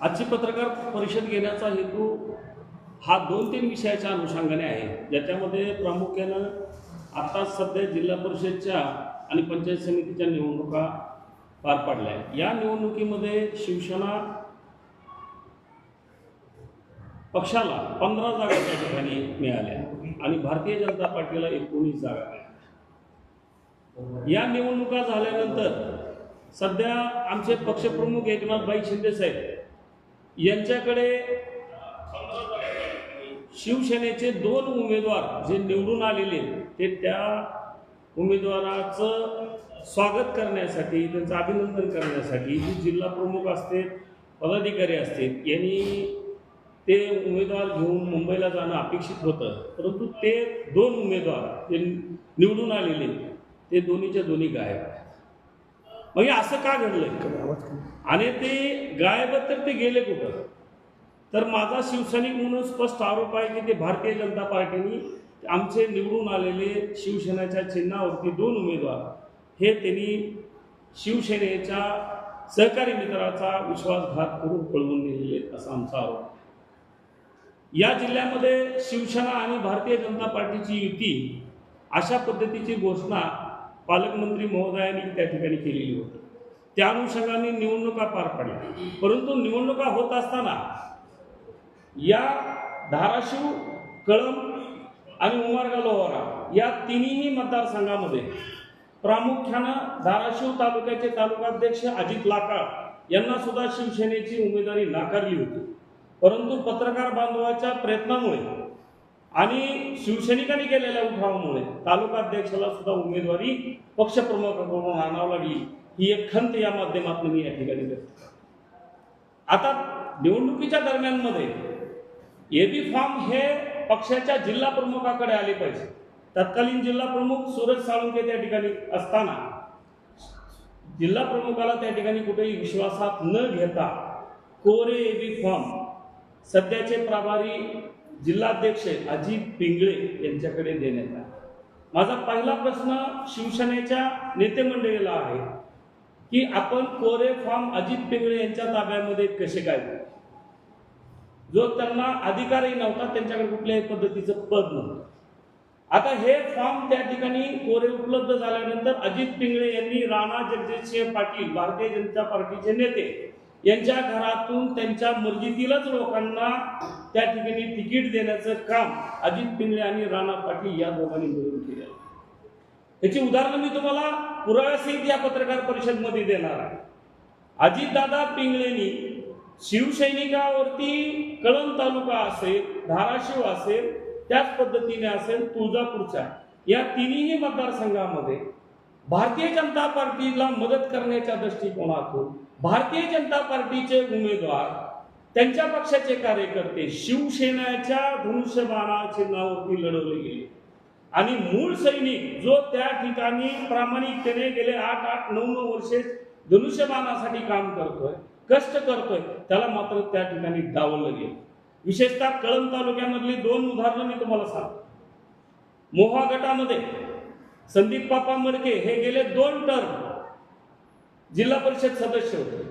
आजची पत्रकार परिषद घेण्याचा हेतू हा 2-3 विषयाच्या अनुषंगाने आहे, ज्याच्यामध्ये प्रामुख्यानं आता सध्या जिल्हा परिषदच्या आणि पंचायत समितीच्या निवडणुका पार पडल्या आहेत। या निवडणुकीमध्ये शिवसेना पक्षाला 15 जागा त्या ठिकाणी मिळाल्या आणि भारतीय जनता पार्टीला 19 जागा मिळाल्या। या निवडणुका झाल्यानंतर सध्या आमचे पक्षप्रमुख एकनाथभाई शिंदे साहेब यांच्याकडे शिवसेनेचे 2 उमेदवार जे निवडून आलेले ते त्या उमेदवाराचं स्वागत करण्यासाठी, त्यांचं अभिनंदन करण्यासाठी जी जिल्हा प्रमुख असतील, पदाधिकारी असतील, यांनी ते उमेदवार घेऊन मुंबईला जाणं अपेक्षित होतं, परंतु ते 2 उमेदवार जे निवडून आलेले ते दोन्हीच्या दोन्ही गायब आहेत। मग असं का घडलंय आणि ते गायब तर ते गेले कुठं? तर माझा शिवसैनिक म्हणून स्पष्ट आरोप आहे की ते भारतीय जनता पार्टीने आमचे निवडून आलेले शिवसेनेच्या चिन्हावरती 2 उमेदवार हे त्यांनी शिवसेनेच्या सहकारी मित्राचा विश्वासघात करून पळवून नेलेले असा आमचा आरोप। या जिल्ह्यामध्ये शिवसेना आणि भारतीय जनता पार्टीची युती अशा पद्धतीची घोषणा पालकमंत्री महोदयांनी त्या ठिकाणी केलेली होती। त्या अनुषंगाने निवडणुका पार पडल्या, परंतु निवडणुका होत असताना या धाराशिव, कळंब आणि उमरगा लोहारा या तिन्ही मतदारसंघामध्ये प्रामुख्यानं धाराशिव तालुक्याचे तालुकाध्यक्ष अजित लाकाळ यांना सुद्धा शिवसेनेची उमेदवारी नाकारली होती, परंतु पत्रकार बांधवाच्या प्रयत्नामुळे आणि शिवसैनिकांनी केलेल्या उठावामुळे तालुकाध्यक्षाला सुद्धा उमेदवारी पक्षप्रमुखाकडून आणावी लागली। ही एक खंत या माध्यमातून मी या ठिकाणी व्यक्त करतो। आता निवडणुकीच्या दरम्यानमध्ये एबी फॉर्म हे पक्षाच्या जिल्हा प्रमुखाकडे आले पाहिजे। तत्कालीन जिल्हा प्रमुख सूरज साळुंखे त्या ठिकाणी असताना जिल्हा प्रमुखाला त्या ठिकाणी कुठेही विश्वासात न घेता कोरे एबी फॉर्म सध्याचे प्रभारी जिल्हाध्यक्ष अजित पिंगळे यांच्याकडे देण्यात आला। माझा पहिला प्रश्न शिवसेनेच्या नेते मंडळीला आहे की आपण कोरे फॉर्म अजित पिंगळे यांच्या ताब्यामध्ये कसे काय दिले? जो त्यांना अधिकारही नव्हता, त्यांच्याकडे कुठल्याही पद्धतीचं पद नव्हतं। आता हे फॉर्म त्या ठिकाणी कोरे उपलब्ध झाल्यानंतर अजित पिंगळे यांनी राणा जगजितसिंह पाटील भारतीय जनता पार्टीचे नेते यांच्या घरातून त्यांच्या मर्जीतीलच लोकांना त्या ठिकाणी तिकीट देण्याचं काम अजित पिंगळे आणि राणा पाटील या दोघांनी मिळून केलं। याची उदाहरणं मी तुम्हाला पुराव्यासहित या पत्रकार परिषदेमध्ये देणार आहे। अजितदादा पिंगळेंनी शिवसैनिकावरती कळंब तालुका असेल, धाराशिव असेल, त्याच पद्धतीने असेल तुळजापूरच्या या तिन्ही मतदारसंघामध्ये भारतीय जनता पार्टीला मदत करण्याच्या दृष्टिकोनातून भारतीय जनता पार्टीचे उमेदवार, त्यांच्या पक्षाचे कार्यकर्ते शिवसेनेच्या धनुष्यबाणा चिन्हावरती लढवले गेले आणि मूळ सैनिक जो त्या ठिकाणी प्रामाणिकतेने गेले 8-9 वर्षे धनुष्यबाणासाठी काम करतोय, कष्ट करतोय, त्याला मात्र त्या ठिकाणी डावललं गेलं। विशेषतः कळंब तालुक्यामधली 2 उदाहरणं मी तुम्हाला सांगतो। मोहा गटामध्ये संदीप बापा मडके हे गेले 2 टर्म जिल्हा परिषद सदस्य होते,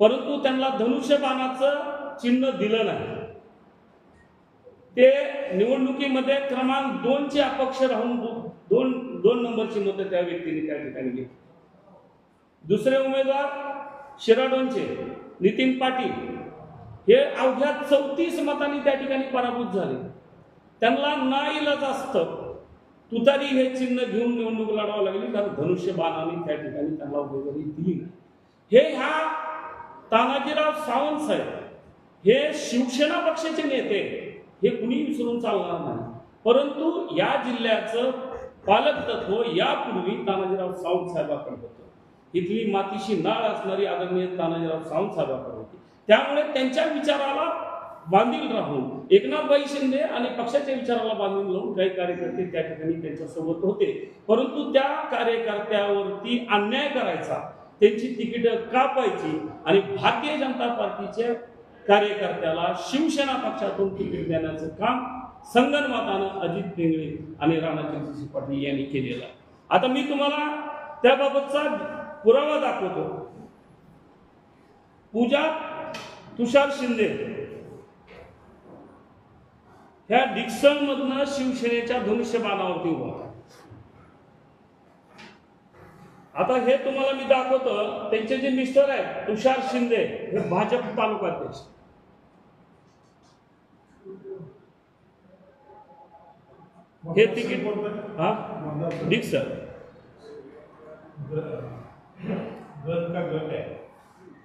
परंतु त्यांना धनुष्यबाणाचं चिन्ह दिलं नाही। ते निवडणुकीमध्ये क्रमांक 2 चे अपक्ष राहून 2 नंबरची मतं त्या व्यक्तीने त्या ठिकाणी घेतली। दुसरे उमेदवार शिराडोनचे नितीन पाटील हे अवघ्या 34 मतांनी त्या ठिकाणी पराभूत झाले। त्यांना नाईलाज असतं तुतारी हे चिन्ह घेऊन निवडणूक लढवावी लागली, कारण धनुष्यबाणाने त्या ठिकाणी त्यांना उमेदवारी दिली नाही। ह्या तानाजीराव सावंत साहेब हे शिवसेना पक्षाचे नेते, हे कुणी विसरून चालणार नाही, परंतु या जिल्ह्याचं पालकत्व यापूर्वी तानाजीराव सावंत साहेबांकडे होतं। इथली मातीशी नाळ असणारी आदरणीय तानाजीराव सावंत साहेबांकडे होती। त्यामुळे त्यांच्या विचाराला बांधील राहून एकनाथभाई शिंदे आणि पक्षाच्या विचाराला बांधून लावून काही कार्यकर्ते त्या ठिकाणी त्यांच्यासोबत होते, परंतु त्या कार्यकर्त्यावरती अन्याय करायचा, त्यांची तिकीटं कापायची आणि भारतीय जनता पार्टीच्या कार्यकर्त्याला शिवसेना पक्षातून तिकीट देण्याचं काम संगनमतानं अजित पिंगळे आणि राणा जगजितसिंह पाटील यांनी केलेलं आहे। आता मी तुम्हाला त्याबाबतचा पुरावा दाखवतो। पूजा तुषार शिंदे ह्या डिक्सन मधनं शिवसेनेच्या धनुष्यबाणावरती उभा होता. आता हे तुम्हाला मी दाखवतो. त्यांचे जे मिस्टर आहेत तुषार शिंदे हे भाजप तालुकाध्यक्ष. हे तिकीट हा डिक्सन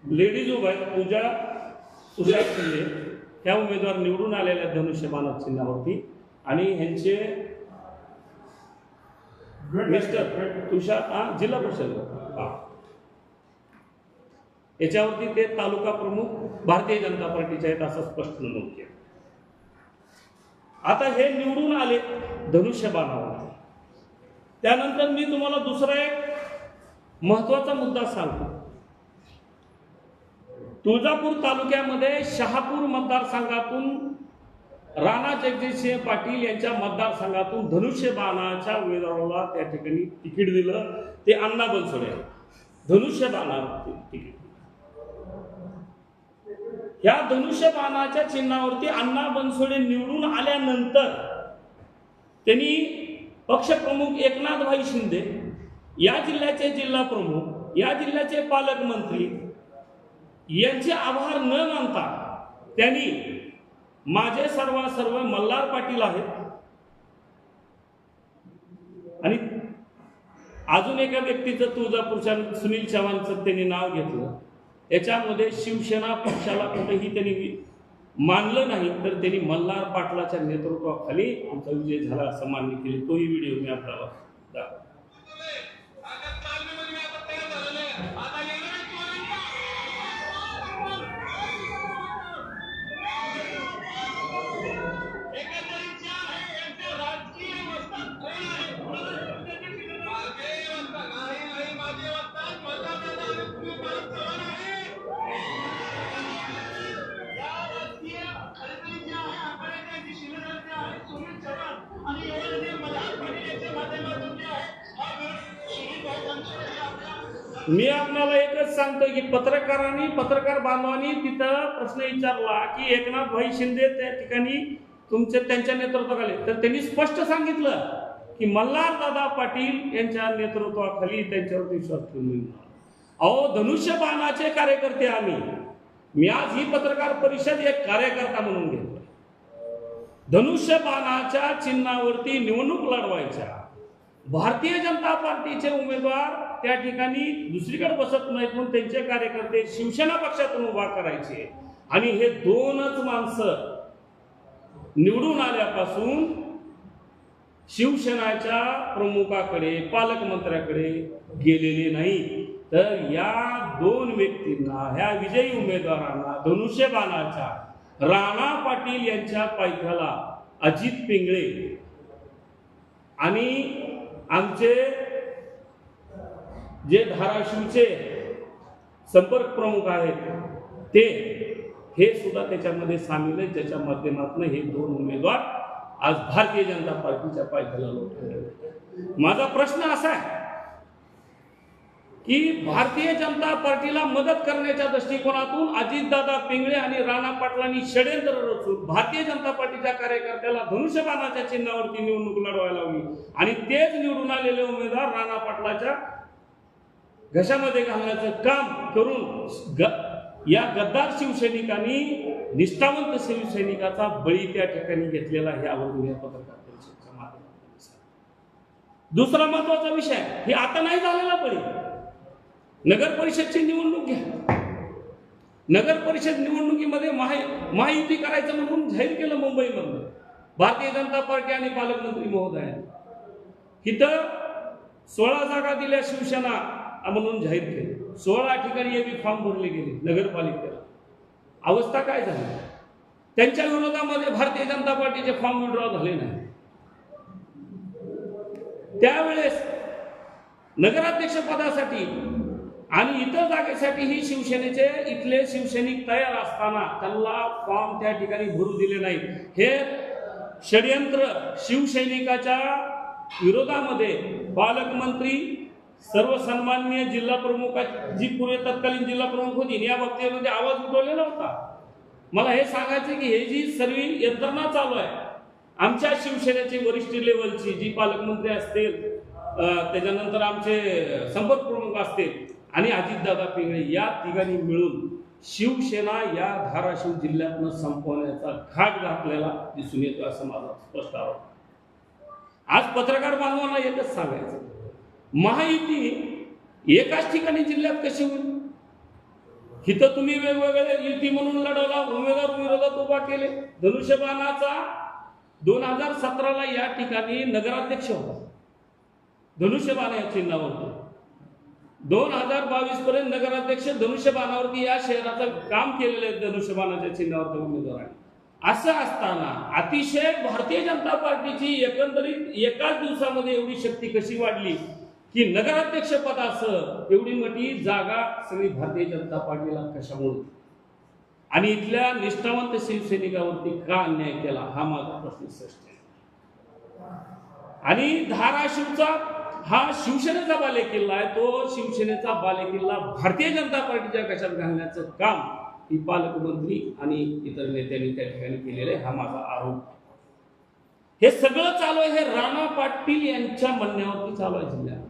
लेडीज उभा आहेत पूजा तुषार शिंदे त्या उमेदवार निवडून आलेल्या धनुष्यबाण चिन्हावरती आणि ह्यांचे मिस्टर तुषार जिल्हा परिषद याच्यावरती ते तालुका प्रमुख भारतीय जनता पार्टीचे आहेत असं स्पष्ट नमूद केलं. आता हे निवडून आले धनुष्यबाणावर. त्यानंतर मी तुम्हाला दुसरा एक महत्वाचा मुद्दा सांगतो. तुळजापूर तालुक्यामध्ये शहापूर मतदारसंघातून राणा जगजितसिंह पाटील यांच्या मतदारसंघातून धनुष्यबाणाच्या उमेदवाराला त्या ठिकाणी तिकीट दिलं. ते अण्णा बनसोडे धनुष्यबाणावर तिकीट. या धनुष्यबाणाच्या चिन्हावरती अण्णा बनसोडे निवडून आल्यानंतर त्यांनी पक्षप्रमुख एकनाथभाई शिंदे या जिल्ह्याचे जिल्हा प्रमुख या जिल्ह्याचे पालकमंत्री यांचे आभार न मानता त्यांनी माझे सर्व मल्हार पाटील आहेत आणि अजून एका व्यक्तीचं तुळजापूरच्या सुनील चव्हाणचं त्यांनी नाव घेतलं. याच्यामध्ये शिवसेना पक्षाला कुठेही त्यांनी मानलं नाही तर त्यांनी मल्हार पाटलाच्या नेतृत्वाखाली आमचा विजय झाला असं मान्य केले. तोही व्हिडिओ मी आपल्याला दाखवतो. मी आपल्याला एकच सांगतो की पत्रकार बांधवांनी तिथं प्रश्न विचारला की एकनाथभाई शिंदे त्या ठिकाणी त्यांच्या नेतृत्वाखाली तर त्यांनी स्पष्ट सांगितलं की मल्हार दादा पाटील यांच्या नेतृत्वाखाली त्यांच्यावर विश्वास ठेवून. अहो धनुष्यबाणाचे कार्यकर्ते आम्ही. मी आज ही पत्रकार परिषद एक कार्यकर्ता म्हणून घेतो. धनुष्यबाणाच्या चिन्हावरती निवडणूक लढवायच्या भारतीय जनता पार्टीचे उमेदवार त्या ठिकाणी दुसरीकडे बसत नाहीत म्हणून त्यांचे कार्यकर्ते शिवसेना पक्षातून उभा करायचे आणि हे दोनच माणसं निवडून आल्यापासून शिवसेनाच्या प्रमुखाकडे पालकमंत्र्याकडे गेलेले नाही. तर या दोन व्यक्तींना ह्या विजयी उमेदवारांना धनुष्यबाणाच्या राणा पाटील यांच्या पायथ्याला अजित पिंगळे आणि आमचे जे धाराशिवचे संपर्क प्रमुख आहेत हे सुद्धा त्याच्यामध्ये सामील आहेत ज्याच्या माध्यमातून हे दोन उमेदवार आज भारतीय जनता पार्टीच्या पायथ्याला लोटले. माझा प्रश्न असा आहे की भारतीय जनता पार्टीला मदत करण्याच्या दृष्टिकोनातून अजितदादा पिंगळे आणि राणा पाटलांनी षड्यंत्र रचून भारतीय जनता पार्टीच्या कार्यकर्त्याला धनुष्यबाणाच्या चिन्हावरती निवडणूक लढवायला लावली आणि तेच निवडून आलेले उमेदवार राणा पाटलाच्या घशामध्ये घालण्याचं काम करून या गद्दार शिवसैनिकांनी निष्ठावंत शिवसैनिकाचा बळी त्या ठिकाणी घेतलेला हे आवडून या पत्रकार परिषदेच्या माध्यमातून. दुसरा महत्वाचा विषय हे आता नाही झालेला बळी. नगर परिषदची निवडणूक घ्या. नगर परिषद निवडणुकीमध्ये महायुती करायचं म्हणून जाहीर केलं मुंबईमधलं भारतीय जनता पार्टी आणि पालकमंत्री महोदयांनी. इथं 16 जागा दिल्या शिवसेना म्हणून जाहीर केले. 16 ठिकाणी एबी फॉर्म भरले गेले नगरपालिकेला. अवस्था काय झाली? त्यांच्या विरोधामध्ये भारतीय जनता पार्टीचे फॉर्म विड्रॉ झाले नाही. त्यावेळेस नगराध्यक्ष पदासाठी आणि इतर जागेसाठी ही शिवसेनेचे इथले शिवसैनिक तयार असताना त्यांना फॉर्म त्या ठिकाणी भरू दिले नाही. हे षड्यंत्र शिवसैनिकाच्या विरोधामध्ये पालकमंत्री सर्व सन्माननीय जिल्हा प्रमुख जी पूर्वी तत्कालीन जिल्हा प्रमुख होती या बाबतीमध्ये आवाज उठवलेला होता. मला हे सांगायचं की हे जी सर्व यंत्रणा चालू आहे, आमच्या शिवसेनेची वरिष्ठ लेवलची जी पालकमंत्री असतील, त्याच्यानंतर आमचे संपर्क प्रमुख असतील आणि अजितदादा पिंगळे, या तिघांनी मिळून शिवसेना या धाराशिव जिल्ह्यातनं संपवण्याचा घाट घातलेला दिसून येतो, असं माझा स्पष्ट आरोप. आज पत्रकार बांधवांना एकच सांगायचं, महायुती एकाच ठिकाणी जिल्ह्यात कशी होईल? इथं तुम्ही वेगवेगळे युती म्हणून लढवला, उमेदवार विरोधात उभा केले. धनुष्यबाणाचा 2017ला या ठिकाणी नगराध्यक्ष होता, धनुष्यबाण या चिन्हावरती. 2022 पर्यंत नगराध्यक्ष धनुष्यबाणावरती या शहराचं काम केलेलं आहे, धनुष्यबाणाच्या चिन्हावरती उमेदवार आहे. असं असताना अतिशय भारतीय जनता पार्टीची एकंदरीत एकाच दिवसामध्ये एवढी शक्ती कशी वाढली की नगराध्यक्ष पदासह एवढी मोठी जागा सगळी भारतीय जनता पार्टीला कशामुळे आणि इथल्या निष्ठावंत शिवसैनिकावरती का अन्याय केला, हा माझा प्रश्न स्पष्ट आहे. आणि धाराशिवचा हा शिवसेनेचा बालेकिल्ला आहे, तो शिवसेनेचा बालेकिल्ला भारतीय जनता पार्टीच्या कशात घालण्याचं काम ही पालकमंत्री आणि इतर नेत्यांनी त्या ठिकाणी केलेले, हा माझा आरोप. हे सगळं चालू आहे हे राणा पाटील यांच्या म्हणण्यावरती चालू आहे जिल्ह्यामध्ये.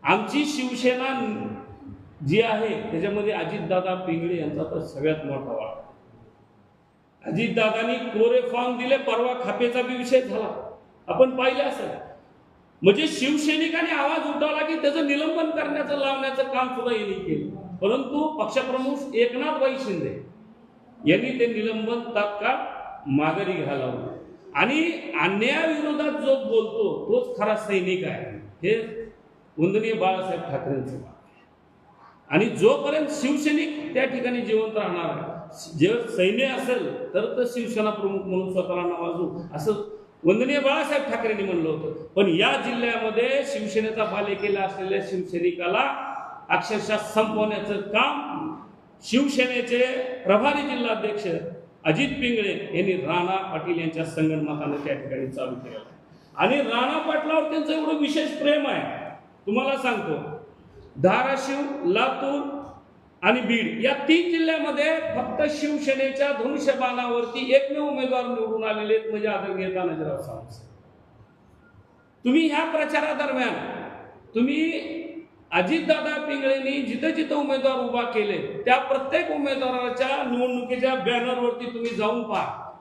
आमची शिवसेना जी आहे त्याच्यामध्ये अजितदादा पिंगळे यांचा तर सगळ्यात मोठा वाटा. अजितदादांनी कोरे फॉर्म दिले, परवा खापेचा बी विषय झाला, आपण पाहिलं असेल. म्हणजे शिवसैनिकांनी आवाज उठवला की त्याचं निलंबन करण्याचं लावण्याचं काम सुद्धा यांनी केलं. परंतु पक्षप्रमुख एकनाथभाई शिंदे यांनी ते निलंबन तात्काळ माघारी घ्यायला लावलं. आणि अन्यायाविरोधात जो बोलतो तोच खरा सैनिक आहे, हे वंदनीय बाळासाहेब ठाकरेंचं. आणि जोपर्यंत शिवसैनिक त्या ठिकाणी जिवंत राहणार आहे, जे सैन्य असेल तर शिवसेना प्रमुख म्हणून स्वतःला नावाजू, असं वंदनीय बाळासाहेब ठाकरेंनी म्हणलं होतं. पण या जिल्ह्यामध्ये शिवसेनेचा बालेकिल्ला असलेल्या शिवसैनिकाला अक्षरशः संपवण्याचं काम शिवसेनेचे प्रभारी जिल्हाध्यक्ष अजित पिंगळे यांनी राणा पाटील यांच्या संगनमताने त्या ठिकाणी चालू केलं. आणि राणा पाटलावर त्यांचं एवढं विशेष प्रेम आहे, तुम्हाला सांगतो. धाराशिव, लातूर आणि बीड या 3 जिल्ह्यामध्ये फक्त शिवसेनेच्या धनुष्यबाणावरती एकमेव उमेदवार निवडून आलेले आहेत, म्हणजे आदरणीय तानाजीराव सावंत. तुम्ही ह्या प्रचारादरम्यान तुम्ही अजितदादा पिंगळेंनी जिथं जिथं उमेदवार उभा केले त्या प्रत्येक उमेदवाराच्या निवडणुकीच्या बॅनरवरती तुम्ही जाऊन पहा.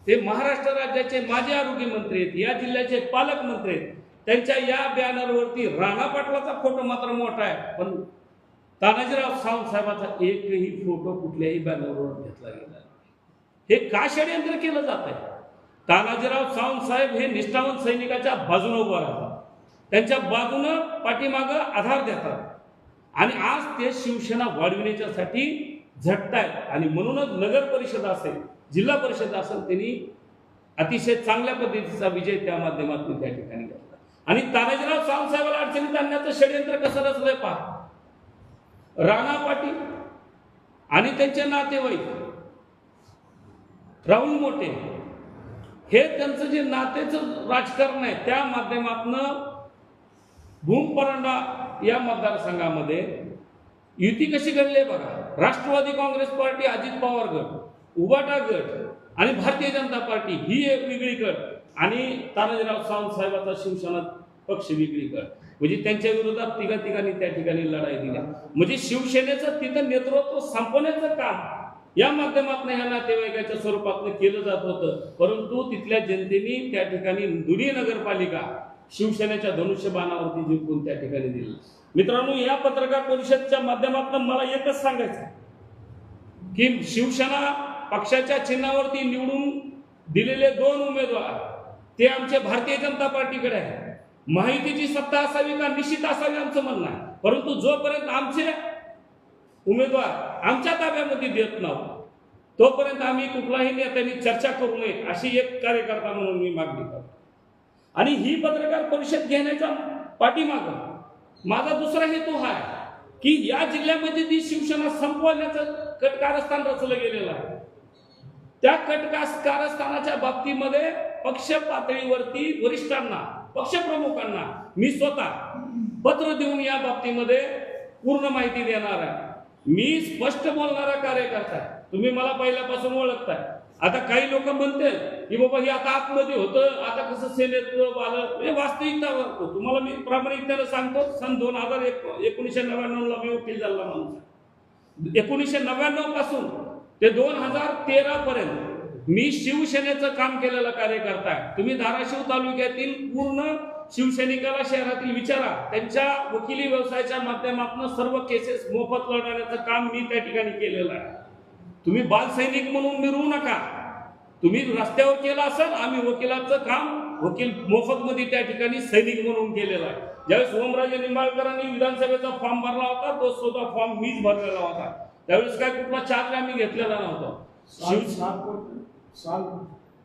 ते महाराष्ट्र राज्याचे माजी आरोग्य मंत्री आहेत, या जिल्ह्याचे पालकमंत्री आहेत, त्यांच्या या बॅनरवरती राणा पाटलाचा फोटो मात्र मोठा आहे, पण तानाजीराव सावंत साहेबाचा एकही फोटो कुठल्याही बॅनरवर घेतला गेला. हे का षडयंत्र केलं जात आहे? तानाजीराव सावंत साहेब हे निष्ठावंत सैनिकाच्या बाजूने उभं राहतात, त्यांच्या बाजूनं पाठीमागं आधार देतात आणि आज ते शिवसेना वाढविण्याच्यासाठी झटतायत. आणि म्हणूनच नगर परिषद असेल, जिल्हा परिषद असेल, त्यांनी अतिशय चांगल्या पद्धतीचा विजय त्या माध्यमातून त्या ठिकाणी घेतला. आणि तानाजीराव सावंत साहेबांना अडचणीत आणण्याचं षडयंत्र कसं रचलंय पहा. राणा पाटील आणि त्यांचे नातेवाईक राहुल मोठे, हे त्यांचं जे नातेचं राजकारण आहे त्या माध्यमातून भूमपरांडा या मतदारसंघामध्ये युती कशी घडली बघा. राष्ट्रवादी काँग्रेस पार्टी, अजित पवार गट, उबाटा गट आणि भारतीय जनता पार्टी ही एक वेगळी गट आणि तानाजीराव सावंत साहेबांचा शिवसेना पक्ष वेगळी गट. म्हणजे त्यांच्या विरोधात तिघांनी त्या ठिकाणी लढाई दिल्या. म्हणजे शिवसेनेचं तिथं नेतृत्व संपवण्याचं काम या माध्यमातून ह्या नातेवाईकाच्या स्वरूपात केलं जात होतं. परंतु तिथल्या जनतेने त्या ठिकाणी दोन्ही नगरपालिका शिवसेनेच्या धनुष्यबाणावरती जिंकून त्या ठिकाणी दिली. मित्रांनो, या पत्रकार परिषदेच्या माध्यमातून मला एकच सांगायचं की शिवसेना पक्षाच्या चिन्हावरती निवडून दिलेले 2 उमेदवार ते आमचे भारतीय जनता पार्टीकडे आहे. माहितीची सत्ता असावी का? निश्चित असावी आमचं म्हणणं आहे. परंतु जोपर्यंत आमचे उमेदवार आमच्या ताब्यामध्ये देत नव्हते तोपर्यंत आम्ही कुठलाही नेत्यांनी चर्चा करू नये अशी एक कार्यकर्ता म्हणून मी मागणी करतो. आणि ही पत्रकार परिषद घेण्याचा पाठीमागं माझा दुसरा हेतू हा आहे की या जिल्ह्यामध्ये जी शिवसेना संपवण्याचं कटकारस्थान रचलं गेलेलं आहे, त्या कटकारस्थानाच्या बाबतीमध्ये पक्ष पातळीवरती वरिष्ठांना, पक्षप्रमुखांना मी स्वतः पत्र देऊन या बाबतीमध्ये पूर्ण माहिती देणार आहे. मी स्पष्ट बोलणारा कार्यकर्ता आहे. तुम्ही मला पहिल्यापासून ओळखताय. आता काही लोक म्हणतील की बाबा हे आता आतमध्ये होतं, आता कसं सेनेत आलं. हे वास्तविकता तुम्हाला मी प्रामाणिकतेने सांगतो. सन 1999 ला मी वकील झाला माणूस. 1999 पासून ते 2013 पर्यंत मी शिवसेनेचं काम केलेला कार्यकर्ता आहे. तुम्ही धाराशिव तालुक्यातील पूर्ण शिवसैनिकाला शहरातील विचारा, त्यांच्या वकिली व्यवसायाच्या माध्यमातून सर्व केसेस मोफत लढवण्याचं काम मी त्या ठिकाणी केलेलं आहे. तुम्ही बालसैनिक म्हणून मिरवू नका. तुम्ही रस्त्यावर केलं असेल, आम्ही वकिलाचं काम वकील मोफत मध्ये त्या ठिकाणी सैनिक म्हणून केलेलं आहे. ज्यावेळेस ओमराजे निंबाळकरांनी विधानसभेचा फॉर्म भरला होता, तो स्वतः फॉर्म मीच भरलेला होता. त्यावेळेस काय कुठला चार्ज आम्ही घेतलेला नव्हता.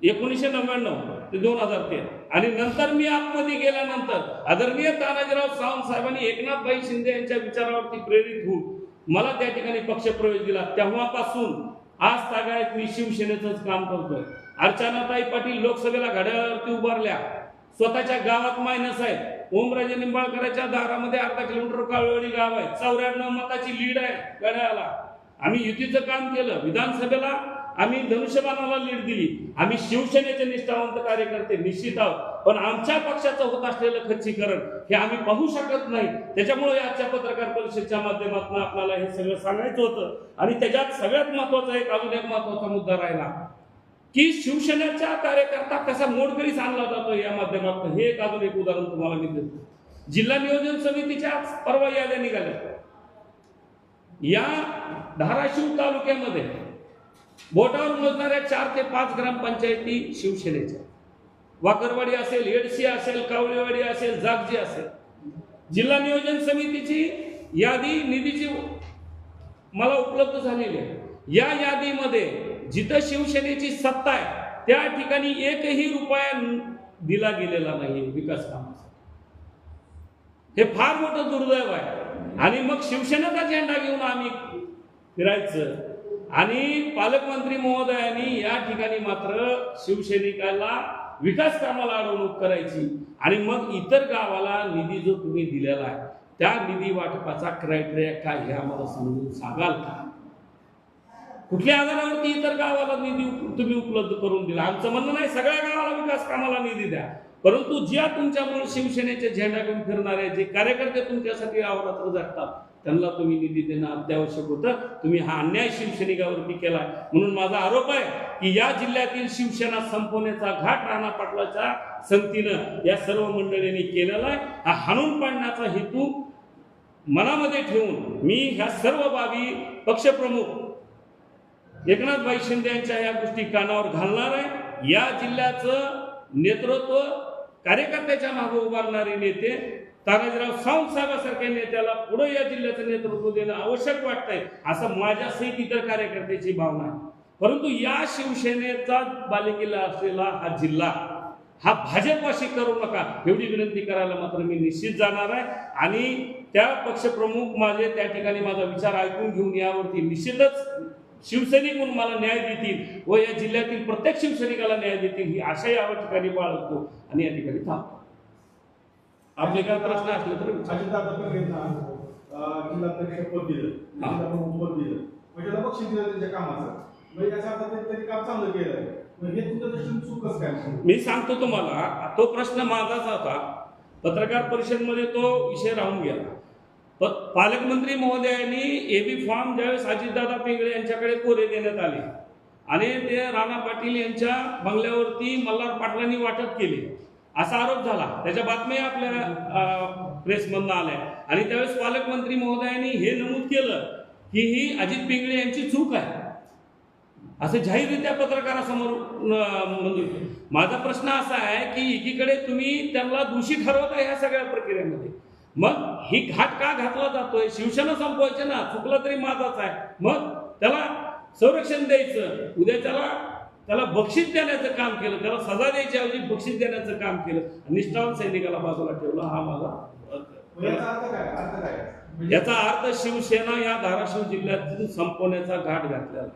1999 ते 2013 आणि नंतर मी आतमध्ये गेल्यानंतर आदरणीय तानाजीराव सावंत साहेबांनी एकनाथभाई शिंदे यांच्या विचारावरती प्रेरित होऊन मला त्या ठिकाणी पक्षप्रवेश दिला. तेव्हापासून आज तागायत मी शिवसेनेचंच काम करतोय. अर्चनाताई पाटील लोकसभेला घड्याळावरती उभारल्या, स्वतःच्या गावात मायनस आहे. ओमराजे निंबाळकरांच्या दारामध्ये अर्धा किलोमीटर काळवडी गाव आहे, 94 मताची लीड आहे घड्याळाला. आम्ही युतीचं काम केलं. विधानसभेला आम्ही धनुष्यबाणाला लीड दिली. आम्ही शिवसेनेचे निष्ठावंत कार्यकर्ते निश्चित आहोत, पण आमच्या पक्षाचं होत असलेलं खच्चीकरण हे आम्ही पाहू शकत नाही. त्याच्यामुळे आजच्या पत्रकार परिषदेच्या माध्यमातून आपल्याला हे सगळं सांगायचं होतं. आणि त्याच्यात सगळ्यात महत्वाचा अजून एक महत्वाचा मुद्दा राहिला की शिवसेनेचा कार्यकर्ता कसा मोडकळीस आणला जातो या माध्यमातून. हे एक अजून एक उदाहरण तुम्हाला मी देतो. जिल्हा नियोजन समितीच्या परवा याद्या निघाल्या. या धाराशिव तालुक्यामध्ये बोटावर मोजणाऱ्या 4 ते 5 ग्रामपंचायती शिवसेनेच्या. वाकरवाडी असेल, येडशी असेल, कावळेवाडी असेल, जागजी असेल. जिल्हा नियोजन समितीची यादी निधीची मला उपलब्ध झालेली आहे. या यादीमध्ये जिथं शिवसेनेची सत्ता आहे त्या ठिकाणी एकही रुपया दिला गेलेला नाही विकास कामासाठी. हे फार मोठं दुर्दैव आहे. आणि मग शिवसेनेचा झेंडा घेऊन आम्ही फिरायचं. आणि पालकमंत्री महोदयांनी या ठिकाणी मात्र शिवसैनिकाला विकास कामाला अडवणूक करायची. आणि मग इतर गावाला निधी जो तुम्ही दिलेला आहे त्या निधी वाटपाचा क्रायटेरिया काय हे आम्हाला समजून सांगाल का? कुठल्या आधारावरती इतर गावाला निधी तुम्ही उपलब्ध करून दिला? आमचं म्हणणं नाही सगळ्या गावाला विकास कामाला निधी द्या, परंतु ज्या तुमच्यामुळे शिवसेनेचे झेंडा घेऊन फिरणारे जे कार्यकर्ते तुमच्यासाठी अहोरात्र झटतात त्यांना तुम्ही निधी देणं अत्यावश्यक होतं. तुम्ही हा अन्याय शिवसैनिकावरती केला. म्हणून माझा आरोप आहे की या जिल्ह्यातील शिवसेना संपवण्याचा घाट राणा पाटलाच्या संगतीनं या सर्व मंडळींनी केलेला आहे. हा हाणून पाडण्याचा हेतू मनामध्ये ठेवून मी ह्या सर्व बाबी पक्षप्रमुख एकनाथभाई शिंदे यांच्या या गोष्टी कानावर घालणार आहे. या जिल्ह्याचं नेतृत्व कार्यकर्त्याच्या मागे उभारणारे नेते तानाजीराव सावंत साहेबांसारख्या नेत्याला पुढे या जिल्ह्याचं नेतृत्व देणं आवश्यक वाटतंय असं माझ्यासहित इतर कार्यकर्त्याची भावना आहे. परंतु या शिवसेनेचा बालेकिल्ला असलेला हा जिल्हा हा भाजपवाशी करू नका एवढी विनंती करायला मात्र मी निश्चित जाणार आहे. आणि त्या पक्षप्रमुख माझे त्या ठिकाणी माझा विचार ऐकून घेऊन यावरती निश्चितच शिवसैनिक म्हणून मला न्याय देतील व या जिल्ह्यातील प्रत्येक शिवसैनिकाला न्याय देतील ही आशा या ठिकाणी बाळगतो आणि या ठिकाणी थांबतो. आपले काय प्रश्न असले तर मी सांगतो तुम्हाला. तो प्रश्न माझाच होता. पत्रकार परिषदेमध्ये तो विषय राहून गेला. पालकमंत्री महोदयांनी एबी फॉर्म ज्यावेळेस अजितदादा पिंगळे यांच्याकडे कोरे देण्यात आले आणि ते राणा पाटील यांच्या बंगल्यावरती मल्हार पाटलांनी वाटप केले असा आरोप झाला. त्याच्या बातम्या आपल्या प्रेसमधनं आल्या. आणि त्यावेळेस पालकमंत्री महोदयांनी हे नमूद केलं की ही अजित पिंगळे यांची चूक आहे असं जाहीररित्या पत्रकारासमोर म्हणजे. माझा प्रश्न असा आहे की एकीकडे तुम्ही त्यांना दोषी ठरवता ह्या सगळ्या प्रक्रियेमध्ये, मग ही घाट का घातला जातोय? शिवसेना संपवायचे ना, चुकला तरी माझाच आहे. मग त्याला संरक्षण द्यायचं, उद्या त्याला बक्षीस देण्याचं काम केलं, त्याला सजा द्यायची ऐवजी बक्षीस देण्याचं काम केलं, निष्ठावान सैनिकाला बाजूला ठेवला. हा माझा याचा अर्थ शिवसेना या धाराशिव जिल्ह्यातून संपवण्याचा घाट घातलेला.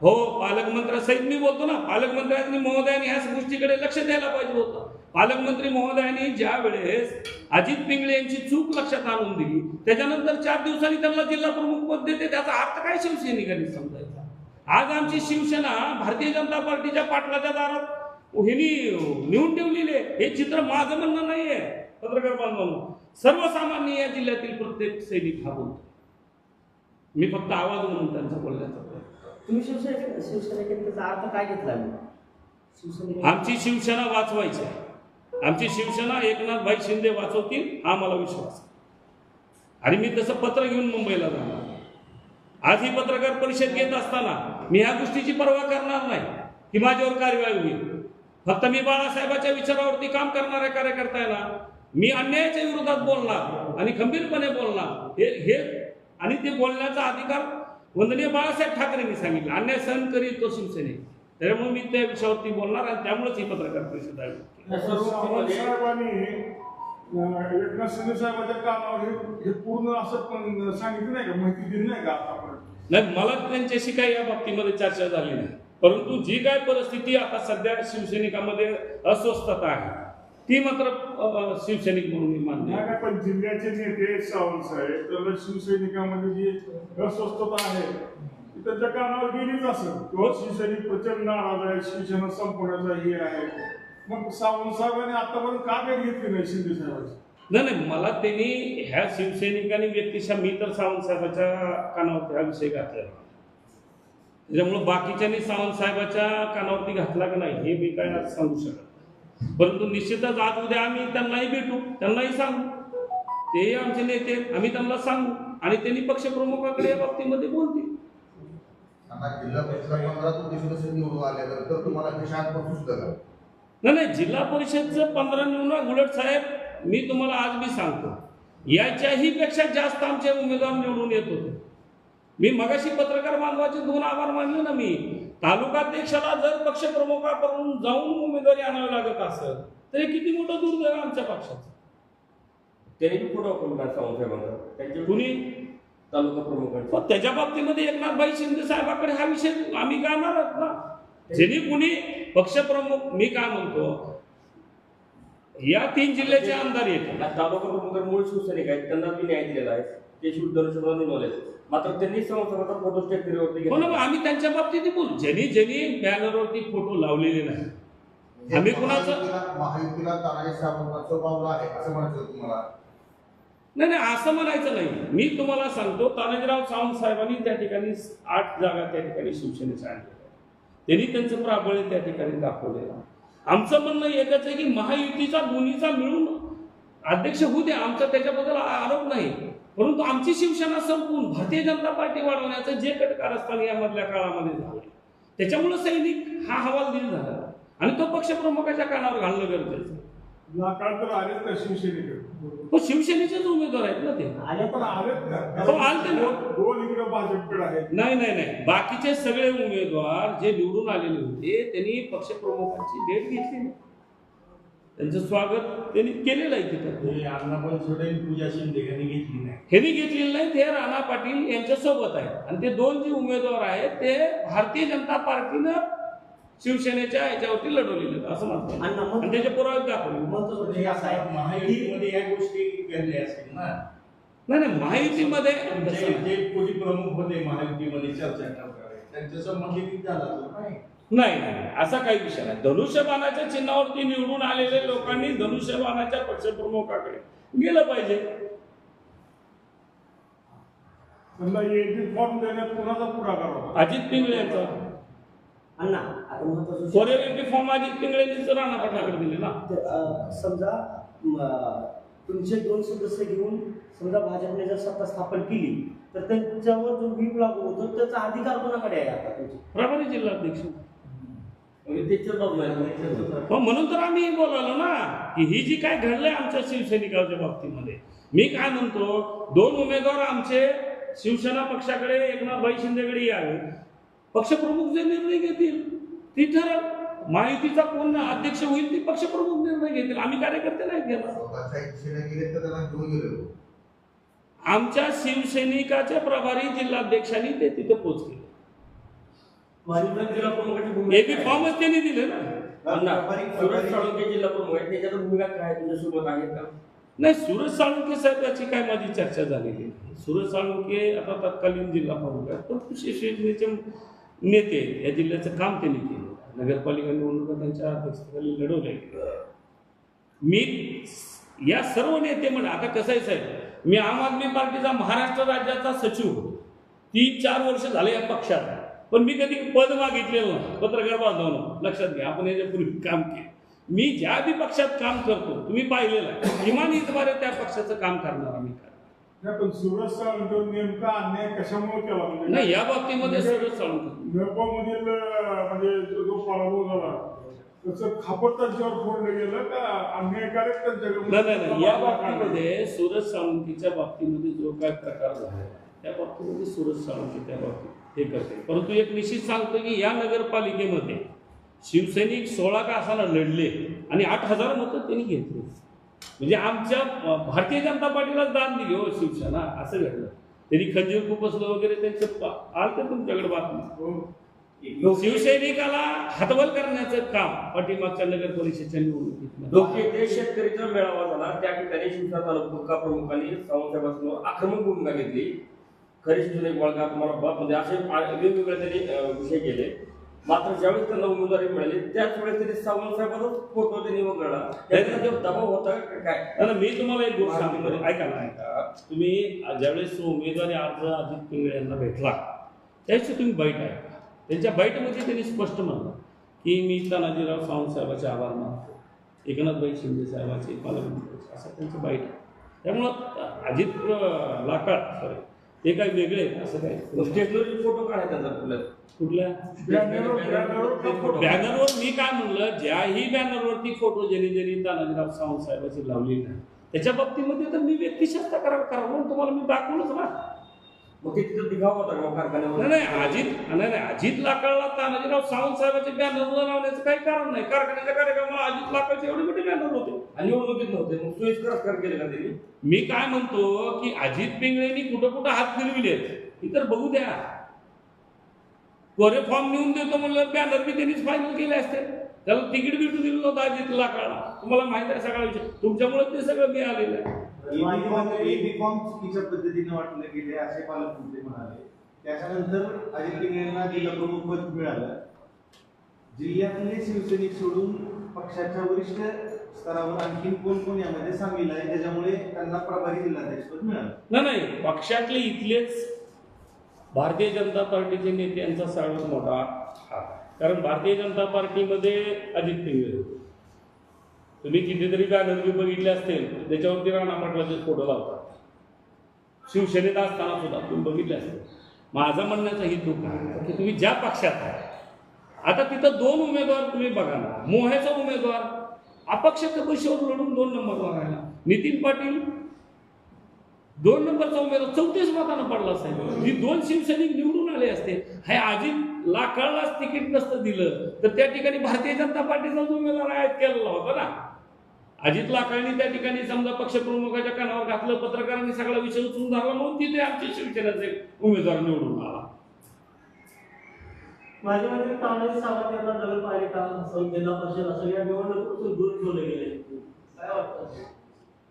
हो, पालकमंत्र्यासहित मी बोलतो ना. पालकमंत्र्यांनी महोदयांनी ह्या गोष्टीकडे लक्ष द्यायला पाहिजे होतं. पालकमंत्री महोदयांनी ज्या वेळेस अजित पिंगळे यांची चूक लक्षात आणून दिली, त्याच्यानंतर 4 दिवसांनी त्यांना जिल्हा प्रमुख पद देते, त्याचा अर्थ काय शिवसैनिकांनी समजायचा? आज आमची शिवसेना भारतीय जनता पार्टीच्या पाटलाच्या दारात ह्यांनी नेऊन ठेवलेली आहे. हे चित्र माझं म्हणणं नाहीये. पत्रकार बांधवांनो, सर्वसामान्य या जिल्ह्यातील प्रत्येक सैनिक हा बोलतो. मी फक्त आवाज म्हणून त्यांचा बोलण्याचा प्रयत्न. तुम्ही शिवसेनेकडे त्याचा अर्थ काय घेतला? आमची शिवसेना वाचवायची आहे. आमची शिवसेना एकनाथभाई शिंदे वाचवतील हा मला विश्वास आहे. आणि मी तसं पत्र घेऊन मुंबईला जाणार. आज ही पत्रकार परिषद घेत असताना मी ह्या गोष्टीची पर्वा करणार नाही की माझ्यावर कारवाई होईल. फक्त मी बाळासाहेबांच्या विचारावरती काम करणाऱ्या कार्यकर्ता आहे ना, मी अन्यायाच्या विरोधात बोलणार आणि खंबीरपणे बोलणार. हे आणि ते बोलण्याचा अधिकार वंदनीय बाळासाहेब ठाकरेंनी सांगितलं. अन्याय सहन करीत तो शिवसेने. त्यामुळे मी त्या विषयावरती बोलणार आणि त्यामुळेच ही पत्रकार परिषद आहे. साहेबांनी एकनाथ शिंदे साहेबांच्या कामावर हे पूर्ण असं पण सांगितलं नाही का, माहिती दिली नाही का आतापर्यंत? नाही, मला त्यांच्याशी काही या बाबतीमध्ये चर्चा झाली नाही. परंतु जी काय परिस्थिती आता सध्या शिवसैनिकांमध्ये अस्वस्थता आहे ती मात्र शिवसैनिक म्हणून मी मान्य आहे. पण जिल्ह्याचे नेते सावंत साहेब तर शिवसैनिकांमध्ये जी अस्वस्थता आहे त्यांच्या कानावर गेलीच असेल किंवा शिवसैनिक प्रचंड नाराज आहे, शिवसेना संपवण्याचा हे आहे. मग सावंत साहेबांनी आतापर्यंत का काही घेतली नाही शिंदे साहेबांची? नाही, मला त्यांनी ह्या शिवसैनिकांनी व्यक्तिशः मी तर सावंत साहेबाच्या कानावरती हा विषय घातला. त्याच्यामुळे बाकीच्यांनी सावंत साहेबाच्या कानावरती घातला का नाही हे मी काय आज सांगू शकत नाही. परंतु निश्चितच आज उद्या आम्ही त्यांनाही भेटू, त्यांनाही सांगू. तेही आमचे नेते, आम्ही त्यांना सांगू आणि त्यांनी पक्षप्रमुखाकडे या बाबतीमध्ये बोलतील. जिल्हा परिषद 15 सदस्य निवडून आल्यानंतर तुम्हाला विषयात सुचलं? नाही, जिल्हा परिषदचं 15 निवडून उलट साहेब मी तुम्हाला आज मी सांगतो याच्याही पेक्षा जास्त आमचे उमेदवार निवडून येत होते. मी मगाशी पत्रकार बांधवाचे 2 आभार मानले ना. मी तालुकाध्यक्षाला जर पक्षप्रमुखाकडून जाऊन उमेदवारी आणावी लागत असेल तर हे किती मोठं दुर्दैव आहे आमच्या पक्षाचं. त्यांनी पुढे साहेबांना कुणी तालुका प्रमुख त्याच्या बाबतीमध्ये एकनाथभाई शिंदे साहेबांकडे हा विषय आम्ही गाणार आहोत ना. ज्यांनी कुणी पक्षप्रमुख, मी काय म्हणतो या 3 जिल्ह्याचे आमदार येतात. तालुका प्रमुख मूळ शिवसैनिक आहेत, त्यांना मी न्याय दिलेला आहे. ते शुद्धरुषणाला निवडले, मात्र त्यांनी संस्थाचा फोटो स्टेटवरती हो ना. आम्ही त्यांच्या बाबतीत बोलू. ज्यांनी बॅनरवरती फोटो लावलेले नाही. आम्ही कुणाचं महायुतीला तानाजी सावंतांचं पावलं आहे असं म्हणायचं तुम्हाला? नाही, असं म्हणायचं नाही. मी तुम्हाला सांगतो तानाजीराव सावंत साहेबांनी त्या ठिकाणी 8 जागा त्या ठिकाणी शिवसेनेच्या आणल्या. त्यांनी त्यांचं प्राबल्य त्या ठिकाणी दाखवलेलं. आमचं म्हणणं एकच आहे की महायुतीचा दोन्हीचा मिळून अध्यक्ष होऊ द्या, आमचा त्याच्याबद्दल आरोप नाही. परंतु आमची शिवसेना संपून भारतीय जनता पार्टी वाढवण्याचं जे कारस्थान यामधल्या काळामध्ये झालं त्याच्यामुळे सैनिक हा हवालदिल झाला आणि तो पक्षप्रमुखाच्या कानावर घालणं गरजेचं. तर आलेच का शिवसेनेकडे? शिवसेनेचेच उमेदवार आहेत ना ते. आले पण आलेत का? आलते ना. 2 इकडे भाजपकडे आहेत. नाही, बाकीचे सगळे उमेदवार जे निवडून आलेले होते त्यांनी पक्षप्रमुखांची भेट घेतली. त्यांचं स्वागत त्यांनी केलेलं आहे तिथं. अण्णापण सोडेल पूजा शिंदे यांनी घेतली नाही. ह्यांनी घेतलेलं नाही. ते राणा पाटील यांच्या सोबत आहेत आणि ते 2 जे उमेदवार आहेत ते भारतीय जनता पार्टीनं शिवसेनेच्या ह्याच्यावरती लढवलेले असं म्हणतात आणि त्याचे पुरावे दाखवले. महायुतीमध्ये या गोष्टी घडल्या असतील ना? नाही, महायुतीमध्ये जे कोणी प्रमुख होते महायुतीमध्ये चर्चा करणारे त्यांच्या संबंधित झाला नाही, असा काही विषय नाही. धनुष्यबाणाच्या चिन्हावरती निवडून आलेल्या लोकांनी धनुष्यबाणाच्या पक्षप्रमुखाकडे गेलं पाहिजे. त्यांना फॉर्म देण्यात कुणाचा पुढाकार होता? अजित पिंगळे यांचा. कोरिओग्राफी फॉर्म अजित पिंगळेंनीच राणा पाटलाकडे दिले ना. समजा तुमचे 2 सदस्य घेऊन समजा भाजपने जर सत्ता स्थापन केली तर त्यांच्यावर जो व्हीप लागू होतो त्याचा अधिकार कोणाकडे आहे? आता तुमचे प्रभारी जिल्हाध्यक्ष. म्हणून तर आम्ही बोलालो ना की ही जी काय घडलंय आमच्या शिवसैनिकांच्या बाबतीमध्ये. मी काय म्हणतो 2 उमेदवार आमचे शिवसेना पक्षाकडे एकनाथभाई शिंदेकडे यावे. पक्षप्रमुख जे निर्णय घेतील ती ठरव. माहितीचा कोण अध्यक्ष होईल ती पक्षप्रमुख निर्णय घेतील. आम्ही कार्यकर्ते नाही घेणार. आमच्या शिवसैनिकाच्या प्रभारी जिल्हाध्यक्षांनी ते तिथे पोहोचले. एबी फॉर्मच त्यांनी दिले ना. सुरेश साळुंखे जिल्हा प्रमुख आहेत, त्याच्यात भूमिका काय तुमच्यासोबत आहेत का? नाही, सूरज साळुंखे साहेबाची काय माझी चर्चा झालेली आहे. सूरज साळुंखे आता तत्कालीन जिल्हा प्रमुख आहेत, पण विशेष योजनेचे नेते आहेत. या जिल्ह्याचं काम त्यांनी केलं. नगरपालिका निवडणुका त्यांच्या अध्यक्षतेखाली लढवल्या गेल्या. मी या सर्व नेते म्हणजे आता कसं आहे साहेब, मी आम आदमी पार्टीचा महाराष्ट्र राज्याचा सचिव होतो. 3-4 वर्ष झाले या पक्षात, पण मी कधी पद मागितलेलं नाही. पत्रकार बांधवनं लक्षात घ्या, आपण याच्यापूर्वी काम केलं. मी ज्या बी पक्षात काम करतो तुम्ही पाहिलेलं आहे, किमान इतबारे त्या पक्षाचं काम करणार आम्ही. नाही, पण सूरज साळुंखे नेमका अन्याय कशामुळे केला म्हणजे नाही, या बाबतीमध्ये सूरज साळुंखे नगरमधील म्हणजे जो पराभव झाला त्याचं खापत त्यांच्यावर फोडलं गेलं का अन्यायकारक त्यांच्याकडे? नाही, या बाबतीमध्ये सूरज साळुंखेच्या बाबतीमध्ये जो काय प्रकार झाला त्या बाबतीमध्ये सूरज साळुंखे त्या बाबतीत हे करते. परंतु एक निश्चित सांगतो की या नगरपालिकेमध्ये शिवसैनिक 16 का असाला लढले आणि 8,000 मतं त्यांनी घेतली. म्हणजे आमच्या भारतीय जनता पार्टीला दान दिली हो शिवसेना, असं घडलं. त्यांनी खंजीर खुपसलं वगैरे त्यांचं आलं तुमच्याकडे बातमी. शिवसैनिकाला हतबल करण्याचं काम पाठीमागच्या नगर परिषदेच्या निवडणुकीत लोकनेते शेतकरीचा मेळावा झाला, त्या ठिकाणी शिवसेना तालुका प्रमुखांनी सावंतसाहेबांसमोर आक्रमक भूमिका घेतली. खरी शिवसैनिक बाळगा तुम्हाला म्हणजे असे वेगवेगळे त्यांनी विषय केले. मात्र ज्यावेळेस त्यांना उमेदवारी मिळाली त्याच वेळेस त्यांनी सावंतसाहेबांचाच फोटो त्यांनी वगळला. त्याचा जो दबाव होता काय? मी तुम्हाला एक गोष्ट सांगतो, ऐका ना. तुम्ही ज्यावेळेस उमेदवारी अर्ज अजित पिंगळे यांना भेटला त्यावेळेस तुम्ही बाईट ऐका. त्यांच्या बाईटमध्ये त्यांनी स्पष्ट म्हणलं की मी तानाजीराव सावंतसाहेबांचे आभार मानतो, एकनाथभाई शिंदे साहेबांचे पालकमंत्री, असं त्यांचं बाईट आहे. त्यामुळं अजित सॉरी ते काय वेगळे आहेत असं काय. स्टेशनरी फोटो काढायचा त्यांचा कुठल्या बॅनरवर मी काय म्हणलं, ज्याही बॅनरवरती फोटो ज्यांनी तानाजीराव सावंतसाहेबांची लावली नाही त्याच्या बाबतीमध्ये तर मी व्यक्तिशस्त्र करावं म्हणून तुम्हाला मी दाखवलंच ना. मग ते तिथं दिखावा होता का कारखान्यावर? नाही, अजित लाकडला तानाजीराव सावंतसाहेबांचे बॅनर लावण्याचं काही कारण नाही. कारखान्याच्या कार्यक्रमाला अजित लाकडचे एवढे मोठे बॅनर होते आणि निवडणुकीत नव्हते. मग सोयीस्कर केले का त्यांनी? मी काय म्हणतो की अजित पिंगळेंनी कुठं हात फिरविले ही तर बघू द्या. कोरे फॉर्म नेऊन देतो म्हणलं बॅनर बी त्यांनीच फायनल केले असते. त्याला तिकीट बिटू दिलं नव्हतं अजित लाकडला. तुम्हाला माहिती आहे सगळा विषय, तुमच्यामुळे ते सगळं मिळालेलं आहे. एबी फॉर्म चुकीच्या पद्धतीने वाटले गेले असे पालकमंत्री म्हणाले. त्याच्यानंतर अजित पिंगळेंना जिल्हा प्रमुख पद मिळालं. जिल्ह्यातले शिवसैनिक सोडून पक्षाच्या वरिष्ठ स्तरावर आणखी कोण यामध्ये सामील आहे, त्याच्यामुळे त्यांना प्रभारी जिल्हाध्यक्षपद मिळालं. नाही, पक्षातले इथलेच भारतीय जनता पार्टीचे नेत्यांचा सर्वात मोठा हात आहे. कारण भारतीय जनता पार्टीमध्ये अजित पिंगळे होते. तुम्ही कितीतरी बॅनर बघितले असतील त्याच्यावरती राणा पाटलाचे फोटो लावतात. शिवसेनेत असताना सुद्धा तुम्ही बघितले असतील. माझा म्हणण्याचा हेतू काय की तुम्ही ज्या पक्षात आहे आता तिथं 2 उमेदवार तुम्ही बघा ना. मोह्याचा उमेदवार अपक्ष कपशीवर लढून 2 नंबरवर राहिला. नितीन पाटील 2 नंबरचा उमेदवार 34 मतांना पडला साहेब. जी 2 शिवसैनिक निवडून आले असते. हे अजित लाकडालाच तिकीट नसतं दिलं तर त्या ठिकाणी भारतीय जनता पार्टीचा उमेदवार आयात केलेला होता ना. अजित लाकडांनी त्या ठिकाणी समजा पक्षप्रमुखाच्या कानावर घातलं, पत्रकारांनी सगळा विषय उचलून धरला म्हणून तिथे आमचे शिवसेनेचे उमेदवार निवडून आला. माझ्या मते तानाजी सावंत यांना नगरपालिका असं जिल्हा परिषद असं या निवडणुकीपासून दूर ठेवले गेले. काय वाटतं?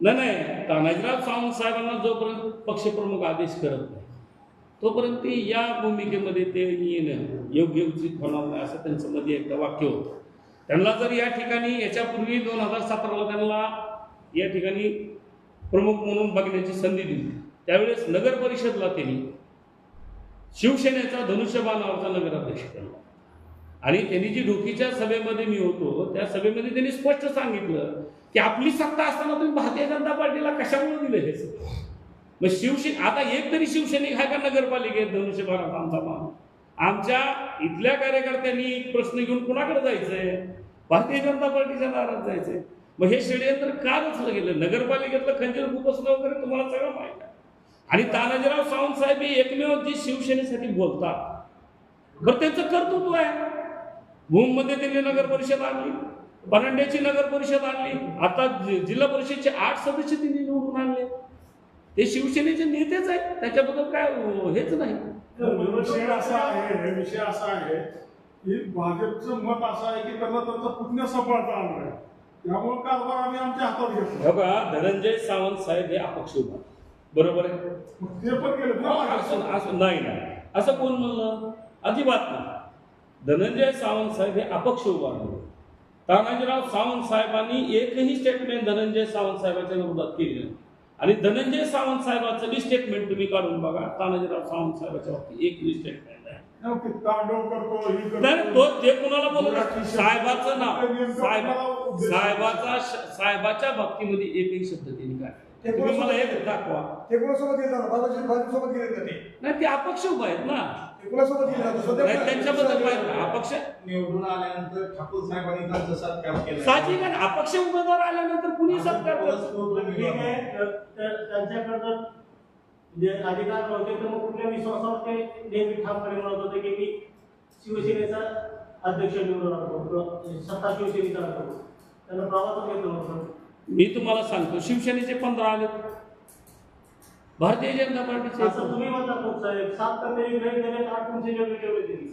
नाही, तानाजीराव सावंत साहेबांना जोपर्यंत पक्षप्रमुख आदेश करत नाही तोपर्यंत ते या भूमिकेमध्ये ते येणं योग्य उचित होणार नाही असं त्यांचं मध्ये एकदा वाक्य होतं. त्यांना जर या ठिकाणी याच्यापूर्वी 2017ला त्यांना या ठिकाणी प्रमुख म्हणून बघण्याची संधी दिली. त्यावेळेस नगर परिषदला त्यांनी शिवसेनेचा धनुष्यबाण नावाचा नगराध्यक्ष केला आणि त्यांनी जी ढोकीच्या सभेमध्ये मी होतो त्या सभेमध्ये त्यांनी स्पष्ट सांगितलं की आपली सत्ता असताना तुम्ही भारतीय जनता पार्टीला कशामुळे दिलं हे सगळं. मग शिवसेना आता एक तरी शिवसैनिक आहे का नगरपालिकेत धनुष्यबाणाचा आमचा मान? आमच्या इथल्या कार्यकर्त्यांनी प्रश्न घेऊन कुणाकडे जायचंय? भारतीय जनता पार्टीच्या दारात जायचंय. मग हे षडयंत्र का रचलं गेलं? नगरपालिकेतलं खंजीर खुपसणं वगैरे तुम्हाला सगळं माहिती आहे. आणि तानाजीराव सावंत साहेब हे एकमेव जे शिवसेनेसाठी बोलतात. बरं त्यांचं कर्तृत्व आहे. भूममध्ये त्यांनी नगर परिषद आणली, परांड्याची नगर परिषद आणली, आता जिल्हा परिषदचे 8 सदस्य त्यांनी निवडून आणले. ते शिवसेनेचे नेतेच आहेत, त्याच्याबद्दल काय हेच नाही. विषय असा आहे हे भाजपचं मत असं आहे की त्यांना त्यांचा पुतण्या सांभाळता आला आहे, त्यामुळे कारभार आम्ही आमच्या हातात घेतला. बघा, धनंजय सावंत साहेब हे अपक्ष उभा, बरोबर आहे? मग ते पण केलं ना असं नाही नाही, असं कोण म्हणलं? अजिबात नाही. धनंजय सावंत साहेब हे अपक्ष उभा राहिले. तानाजीराव सावंत साहेबांनी एकही स्टेटमेंट धनंजय सावंत साहेबांच्या विरोधात केली नाही. आणि धनंजय सावंत साहेबांचं बी स्टेटमेंट तुम्ही काढून बघा, तानाजीराव सावंत साहेबांच्या बाबतीत एकही स्टेटमेंट आहे. ते तांडव करतो, हे नाही, करतो. तो ते कुणाला बोलतो? साहेबाचं नाव, साहेबाच्या बाबतीमध्ये एकही शब्द त्यांनी काय तुम्ही मला एक दाखवा. ते कोणासोबत गेले जातात? भाजपसोबत गेले का ते? नाही, ते अपक्ष उभा आहेत ना. ते कोणासोबत गेले जातात? सध्या नाही, त्यांच्याबद्दल पाहिजे अपक्ष निवडून आल्यानंतर ठाकूर साहेबांनी त्यांचा सत्कार केला. साहजिक आहे, अपक्ष उमेदवार आल्यानंतर कुणी सत्कार करतो? ठीक आहे, तर त्यांच्याकडं जे अधिकार नव्हते तर मग कुठल्या विश्वासावर ते नेहमी ठामपणे म्हणत होते की मी शिवसेनेचा अध्यक्ष निवडून आणतो किंवा सत्ता शिवसेनेचा आणतो, त्यांना प्रवासात घेतलं नव्हतं. मी तुम्हाला सांगतो, शिवसेनेचे 15 आले, भारतीय जनता पार्टीचे असं तुम्ही म्हणता खूप साहेब, 7 तर तरी ग्रहित दिले, 8 तुमचे जेवढे तेवढे दिली.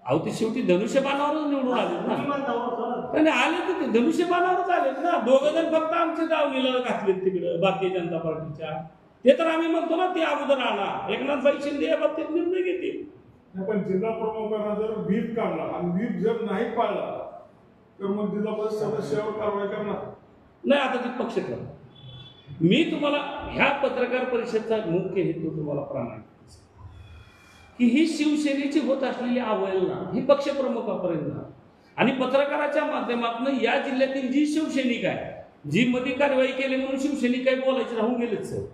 अहो, ते शेवटी धनुष्यबाणावरच निवडून आलेत तुम्ही ना. म्हणता हो सर. पण आले तर ते धनुष्यबाणावरच आलेत ना. 2 जण फक्त आमच्या दावणीला घातलेत तिकडे भारतीय जनता पार्टीच्या. ते तर आम्ही म्हणतो ना, ते अगोदर आणा. एकनाथभाई शिंदे या बाबतीत निर्णय घेतील. पण जिल्हा प्रमुखांना जर व्हीप काढला आणि व्हीप जर नाही पाळला तर मग जिल्हा परिषद सदस्यावर कारवाई करणार नाही. आता ते पक्ष ठरवा. मी तुम्हाला ह्या पत्रकार परिषदचा मुख्य हेतू तुम्हाला प्रामाणिक की ही शिवसेनेची होत असलेली अवहेलना ही पक्षप्रमुखापर्यंत आणि पत्रकाराच्या माध्यमातून या जिल्ह्यातील जी शिवसैनिक आहे, जी मध्ये कारवाई केली म्हणून शिवसैनिक काही बोलायचे राहून गेलेच सर,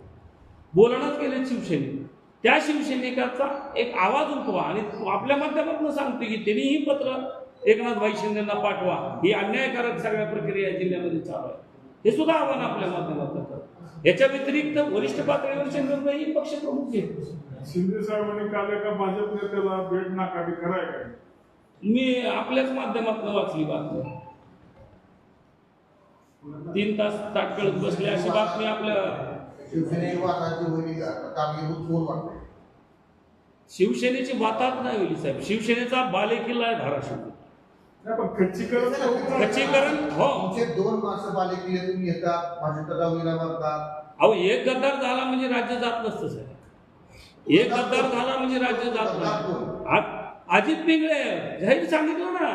बोलणंच गेले शिवसैनिक, त्या शिवसैनिकाचा एक आवाज उठवा आणि आपल्या माध्यमातून सांगतो की त्यांनी ही पत्र एकनाथभाई शिंदेना पाठवा. ही अन्यायकारक सगळ्या प्रक्रिया जिल्ह्यामध्ये चालू आहे, हे सुद्धा आव्हान आपल्या माध्यमातून करतो. याच्या व्यतिरिक्त वरिष्ठ पातळीवरचे निर्णय पक्षप्रमुख घेतो. शिंदे साहेबांनी काल एका भाजप नेत्याला भेट नाकाटी कराय काय मी आपल्याच माध्यमातून वाचली बातमी. 3 तास ताटकळत बसले अशी बातमी आपल्या शिवसेनेची वाटाची होईल कामगिरी कोण वाटते? शिवसेनेची वाताहत नाही होईल साहेब. शिवसेनेचा बालेकिल्ला आहे धाराशिव. नाही, पण खच्चीकरण तर होत नाही. खच्चीकरण हो. तुमचे 2 माणसं बालेकिल्ले तुम्ही येतात, भाजपच्या दावणीला मारतात. अहो, एक गद्दार झाला म्हणजे राज्य जात नसतं साहेब. एक गद्दार झाला म्हणजे राज्य जात नाही. अजित पिंगळे जाहीर सांगितलं ना,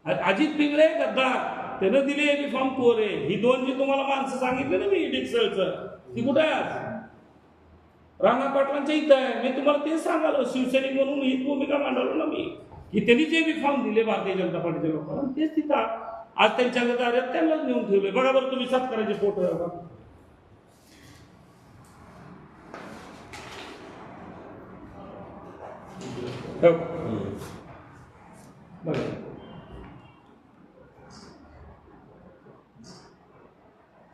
अजित पिंगळे गद्दार, त्यानं दिले फॉर्म कोरे. ही 2 जी तुम्हाला माणसं सांगितलं ना मी डिक्सलचं, ती कुठे आहे? राणा पाटलांच्या इथं आहे. मी तुम्हाला तेच सांगालो, शिवसैनिक म्हणून हीच भूमिका मांडलो ना मी, की त्यांनी जे बी फॉर्म दिले भारतीय जनता पार्टीच्या लोकांना तेच तिथं आज त्यांच्या गदाऱ्यात त्यांनाच नेऊन ठेवले. बघा बरं तुम्ही सत्काराचे फोटो बघा. बघा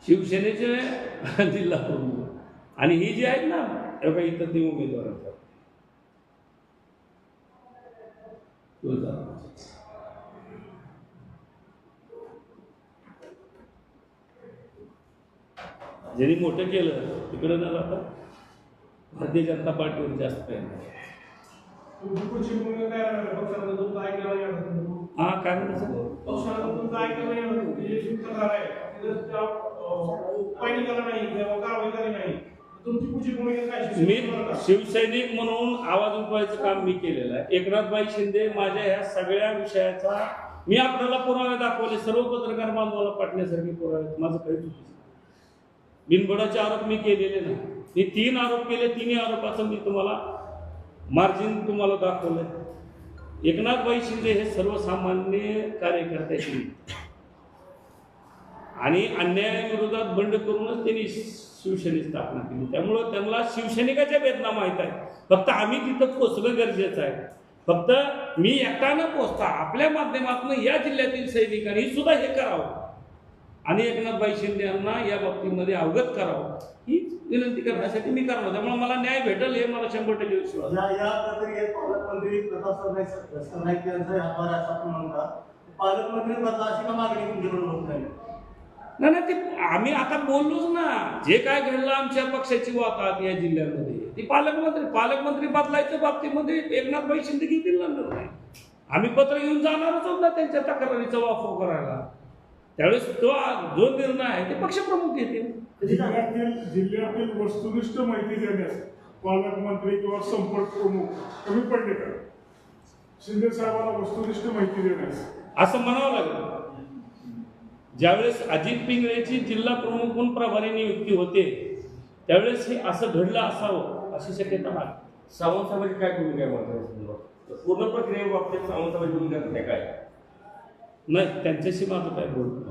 शिवसेनेचे जिल्हा प्रमुख आणि ही जी आहेत ना, बघा इथं ते उमेदवार आहेत. ज्यांनी मोठं केलं तिकडे न जाता भारतीय जनता पार्टीवर जास्त काय नाही. हा काय म्हणतो मी शिवसैनिक म्हणून आवाज उठवायचं काम मी केलेलं आहे. एकनाथभाई शिंदे माझ्या ह्या सगळ्या विषयाचा मी आपल्याला पुरावे दाखवले, सर्व पत्रकार बांधवाला पाठण्यासारखे पुरावे. माझं काही चुकीचं बिनबुडाचे आरोप मी केलेले नाही. मी 3 आरोप केले, 3 आरोपाचं मी तुम्हाला मार्जिन तुम्हाला दाखवलंय. एकनाथभाई शिंदे हे सर्वसामान्य कार्यकर्त्याची आणि अन्यायाविरोधात बंड करूनच त्यांनी शिवसेनेची स्थापना केली. त्यामुळं त्यांना शिवसैनिकाच्या वेदना माहीत आहे. फक्त आम्ही तिथं पोचणं गरजेचं आहे. फक्त मी एकट्यानं पोचता आपल्या माध्यमातून या जिल्ह्यातील सैनिकांनी सुद्धा हे करावं आणि एकनाथभाई शिंदे यांना या बाबतीमध्ये अवगत करावं ही विनंती करण्यासाठी मी करणार. त्यामुळे मला न्याय भेटेल हे मला 100% विश्वास. या प्रक्रियेत पालकमंत्री प्रताप सरनाईक यांचा हातभार आहे असं आपण म्हणतात. पालकमंत्री पदा अशी का मागणी तुमच्याकडून होत नाही? नाही ते आम्ही आता बोललोच ना, जे काय घडलं आमच्या पक्षाची वाताहत या जिल्ह्यामध्ये ती पालकमंत्री बदलायच्या बाबतीमध्ये एकनाथभाई शिंदे घेतील ना निर्णय. आम्ही पत्र घेऊन जाणारच आहोत ना त्यांच्या तक्रारीचा वापर करायला. त्यावेळेस जो निर्णय आहे ते पक्षप्रमुख घेतील. जिल्ह्यातील वस्तुनिष्ठ माहिती देण्यास पालकमंत्री किंवा संपर्क प्रमुख कमी पडले का? शिंदे साहेबांना वस्तुनिष्ठ माहिती देण्यास असं म्हणावं लागलं. ज्यावेळेस अजित पिंगळेची जिल्हा प्रमुख म्हणून प्रभारी नियुक्ती होते त्यावेळेस हे असं घडलं असावं अशी शक्यता आहे. सावंत साहेबांची काय भूमिका आहे महत्वाची? पूर्ण प्रक्रियेबाबतीत सावंत साहेबांची भूमिका काय? नाही, त्यांच्याशी माझं काय बोलतो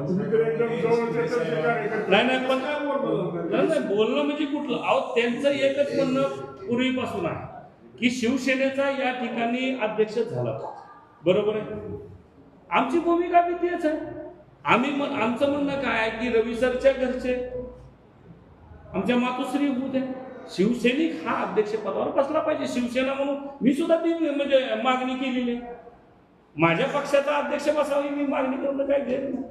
तुम्ही तर एकदम जवळचे त्यांचे कार्यकर्ते. नाही पण काय बोलतो? नाही बोलणं म्हणजे कुठलं? अहो त्यांचं एकच म्हणणं पूर्वीपासून आहे की शिवसेनेचा या ठिकाणी अध्यक्ष झाला, बरोबर आहे. आमची भूमिका बी तेच आहे. आमचं म्हणणं काय आहे की रवी सरच्या घरचे आमच्या मातोश्री होते, शिवसैनिक हा अध्यक्षपदावर बसला पाहिजे. शिवसेना म्हणून मी सुद्धा ती म्हणजे मागणी केलेली आहे. माझ्या पक्षाचा अध्यक्ष बसावी मी मागणी करणं काय घेत नाही.